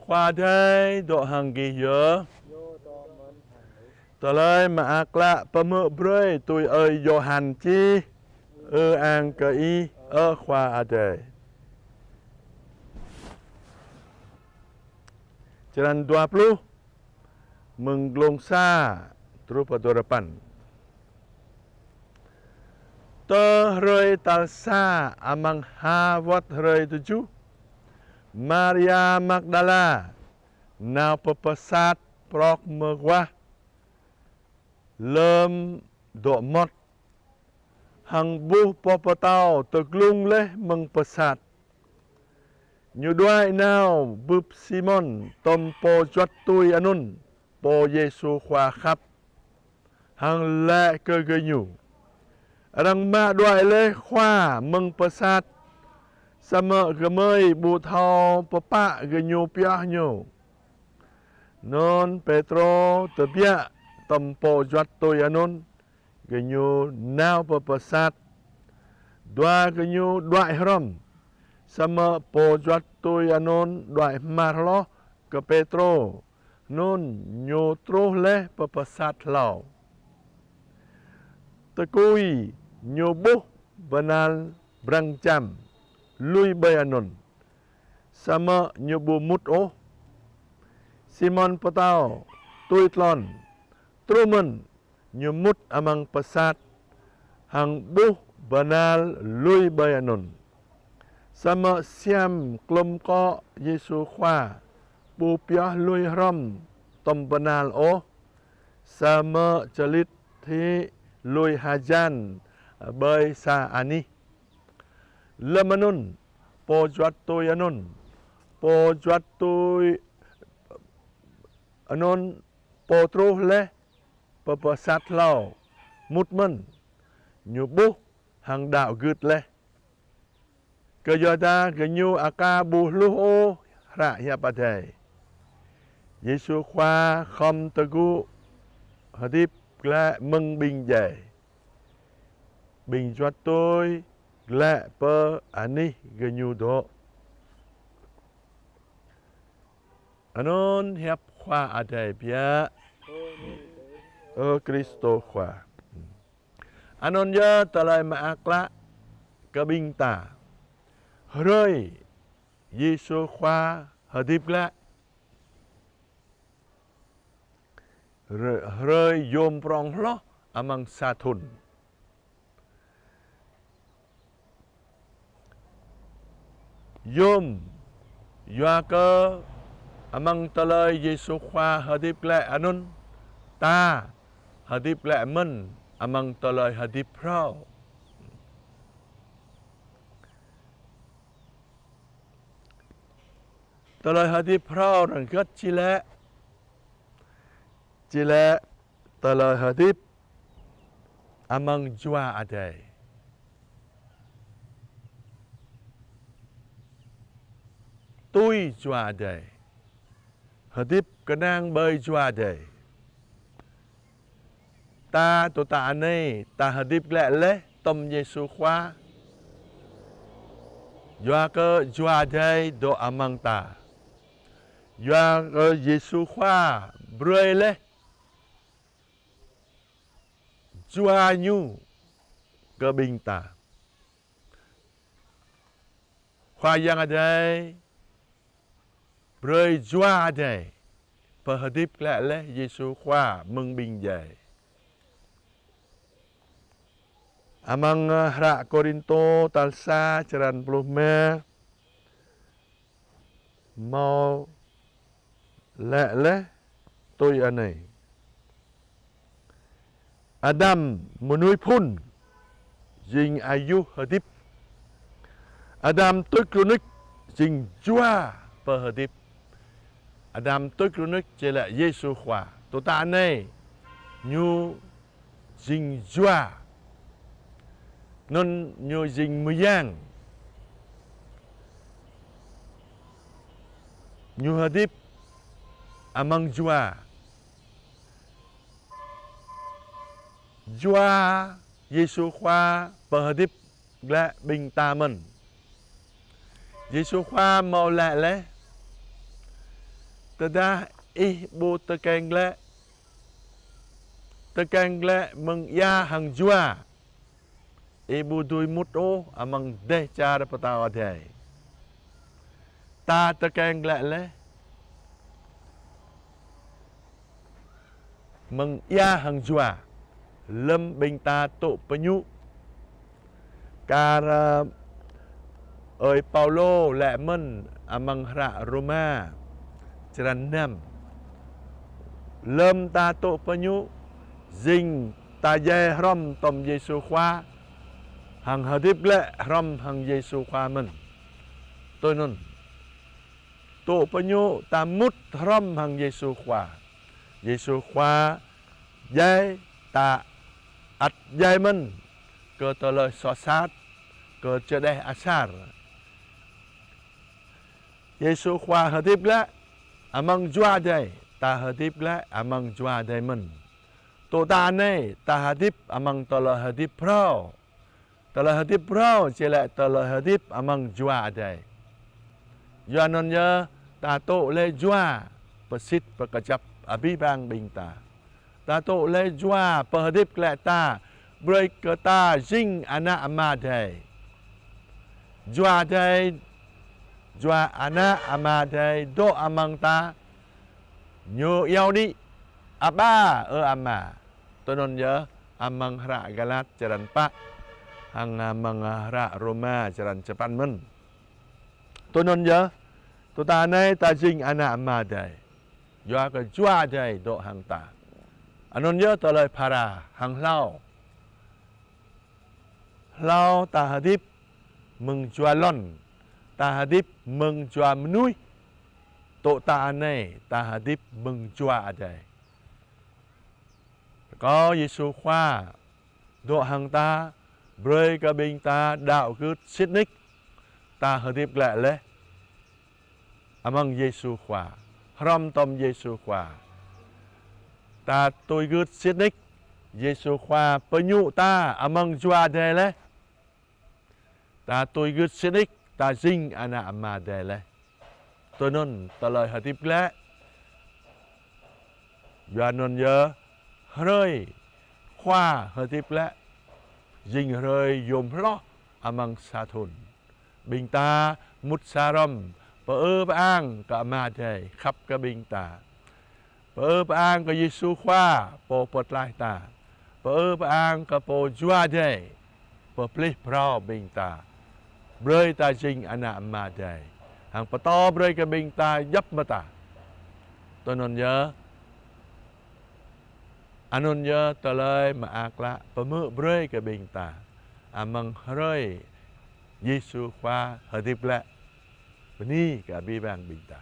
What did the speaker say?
khoa đây độ hàng kỳ dơ tờ lời mà ác lạ bà mơ brơi tôi ơi Johan chi an cơ y khoa à đề Jalan 20 menglongsa trupa dorapan Terrei talsa amang hawat rei 7 Maria Magdala nào pepesat prok megwah lem do mot hang buh popatau teglung leh mengpesat nyu duai nào bụp Simon tom po chót tui anun po Giêsu khoa khắp hang lệ cơ gơ nyu răng ma duai leh khoa mengpesat sama gemei bu thau papa gơ nyu piah nyu non Petro tebia tom po chót tui anun gơ nyu nào pepesat dua gơ nyu duai hrom sama po juat tôi anon đoại marlo ke Petro non nyo tro le papasat lao tekui nyo buh banal brang cham lui bayanon sama nyo bu mut o Simon patao tôi tlon truman nyo mut amang pasat hang buh banal lui bayanon sama siam klom ko Giêsu khoa bu piah lui rom tom banal o sama chalit thi lui hajan bơi sa ani lemanun po juat tôi anon po juat tôi anon po tro le papasat lao mutman nyubuh hang đạo gượt le Kejata kenyu aka buhluh o rakyat padai. Giêsu khoa không tegu hadip la mừng bình dạy. Bình cho tôi la per ani kenyu do. Anon hiệp khoa adai bia. Kristo khoa. Anon ya talai maakla kebing ta. Rơi Giêsu khoa hadip la rơi yom prong lo amang sathun yom yoa cơ amang talai Giêsu khoa hadip la anun ta hadip la men amang talai hadip prao Talai hadip prao rằng gất chi lẽ talai hadip amang jua adai tôi jua adai hadip kenang bơi jua adai ta tu ta này ta hadip lẽ lẽ tom Giêsu khoa jua cơ jua adai do amang ta Doa Giêsu khoa brơi le Doa nhu cơ bình ta khoa yang adai brơi doa adai per hadip lẹ le Giêsu khoa mừng bình dạy amang hra Korinto talsa ceran puluh me mau lẹ lẽ tôi anh này Adam menui pun jing ayu hadip Adam tôi kronik jing jua per hadip Adam tôi kronik chỉ là Giêsu khoa tôi ta này nhu jing jua non nhu jing muyang nhu hadip amang jua Giêsu khoa per hadip lẹ bình ta mình Giêsu khoa mau lẹ lẽ tada ibu tekan le meng ya hang jua ibu dui muto amang deh cara petawa deh ta tekan le meng ya hang jua lem bing ta to penyu cara ơi Paulo lẹ men amang ra Roma Ceran nam lem ta to penyu Dinh ta dê rom tom Giêsu khoa hằng hợp tiếp lệ rom hằng Giêsu khoa mình tôi nun tổ penyu ta mút rom hằng Giêsu khoa dê ta ắt dê mình cơ tờ lời so sát cơ chờ đây asar Giêsu khoa hợp tiếp lệ amang jua đây ta hợp tiếp lệ amang jua đây mình tổ ta này ta hadip amang tala hadip prao chỉ lại tala hadip amang jua đây do nên nhớ ta tổ lê jua persit perkecap abi bang bing ta tổ lê jua perhadip lại ta break ta jing anak ama đây jua anak ama đây do amang ta nyu yau đi Aba ama tonon ya amang hra galat jalan pak hang amang hra Roma jalan cepan men tonon ya tu ta này ta jing anak ama dai yo ka jua dai do hang ta anon ya to lai para hang lao ta hadip mừng jua lon ta hadip mừng jua menui to ta này ta hadip mừng jua dai có Giêsu khoa độ hàng ta bơi cả bình ta đạo cứ xích ních ta hợp tiếp lại lẽ among Giêsu khoa rom tom Giêsu khoa ta tôi cứ xích ních Giêsu khoa penyu ta among jua đây lẽ ta tôi cứ xích ních ta jing anak ama đây lẽ tôi non ta lời hợp tiếp lẽ do non nhớ rơi khoa hợp tiếp lẽ dinh rơi dùm lo amang sa thôn bình ta mút sa rom bơ bang cả ma thề khắp cả bình ta bơ bang cả Giêsu khoa po pot lai ta bơ bang cả po jua thề po plei prao bình ta bơi ta dinh anak ma thề hàng po to bơi cả bình ta dấp mà ta tôi non nhớ anon ya talai ma akla pemu brei ke bing ta amang hroi Giêsu khoa hợp tiếp lệ bini ka bi bang bing ta